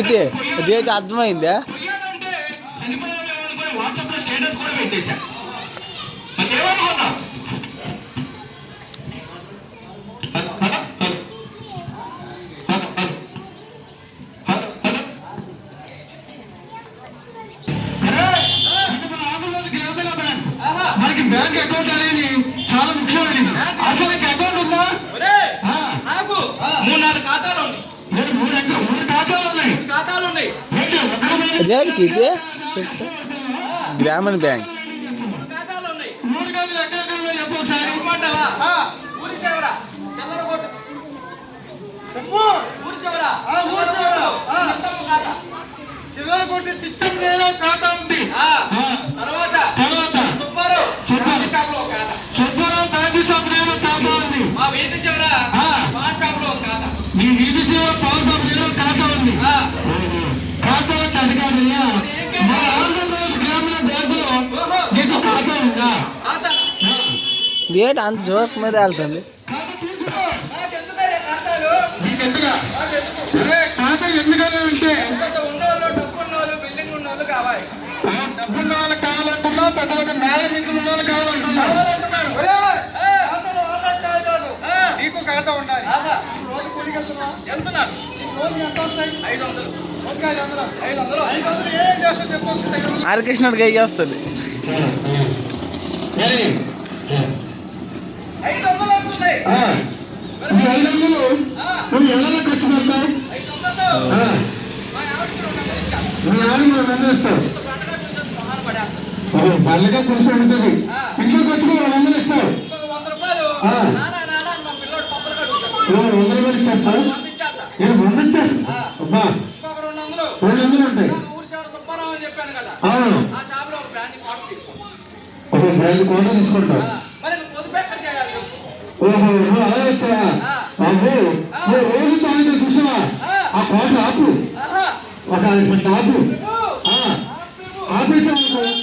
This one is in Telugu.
కీర్తి అదే అర్థమైందా? మనకి బ్యాంక్ అకౌంట్ అనేది చాలా ముఖ్యమైనది. అసలు అకౌంట్ ఉందా? నాకు 3-4 ఖాతాలు ఉన్నాయి. మూడు ఖాతాలు ఉన్నాయి. అదే కీర్తి గ్రామీణ బ్యాంక్. 3 ఖాతాలు ఉన్నాయి. 3 ఖాతాలు ఎక్కడెక్కడ చెప్పు ఒకసారి. చెప్పమంటావా? ఊరి చివర చిల్లరగొట్టు. చెప్పు. ఊరి చివర చిల్లర కొట్టి చిట్టం లేదా ఖాతా ఉంది. తర్వాత సుబ్బారావు బ్యాంక్ షాప్ లేదా ఖాతా ఉంది. మా వీధి చివర పాన్ షాప్ లో ఖాతా. మీ వీధి చివర పాన్ షాప్ లేదా ఖాతా ఉంది. ఖాతా అంటే అడగాలయ్యా. మన ఆంధ్రప్రదేశ్ గ్రామీణ బ్యాంకులో నీకు ఖాతా ఉందా? ఏంటి అంత జోక్ మీద వెళ్తుంది? ఖాతా ఎందుకని అంటే బిల్డింగ్ ఉన్న వాళ్ళు కావాలి. డబ్బున్న వాళ్ళు కావాలంటున్నా, పెద్ద న్యాయం ఇచ్చిన వాళ్ళు కావాలంటున్నా. నీకు ఖాతా ఉండాలి. రోజు కూలికి వెళ్తున్నాను. రోజు ఎంత వస్తాయి? 500. 500 ఏం చేస్తా చెప్పొచ్చు. హరికృష్ణుడికి అయ్యి వస్తుంది. 500 వస్తున్నాయి. 500 నువ్వు ఎలా ఖర్చు పెడతావు? 500 మీ ఆవిడ ఇస్తావు. పల్లెగా పురుషు ఉంటుంది. ఇంట్లోకి వచ్చి 200 ఇస్తావు. 100 రూపాయలు 100 రూపాయలు ఇచ్చేస్తావు. నేను 100 ఇచ్చేస్తా. అబ్బా 200 ఉంటాయి. సుబ్బారావు అని చెప్పాను కదా, అవును. ఆ షాప్ లో ఒక బ్రాండ్ క్వార్టర్ తీసుకోండి. ఒక బ్రాండ్ క్వార్టర్ తీసుకుంటావు. మరి పొదుపు ఎక్కడ చేయాలి? ఓహో అలా వచ్చా బాబు. నువ్వు రోజు తాగితే చూసావా? ఆ క్వార్టర్ ఆపు. ఒక ఆపు ఆపేసావు.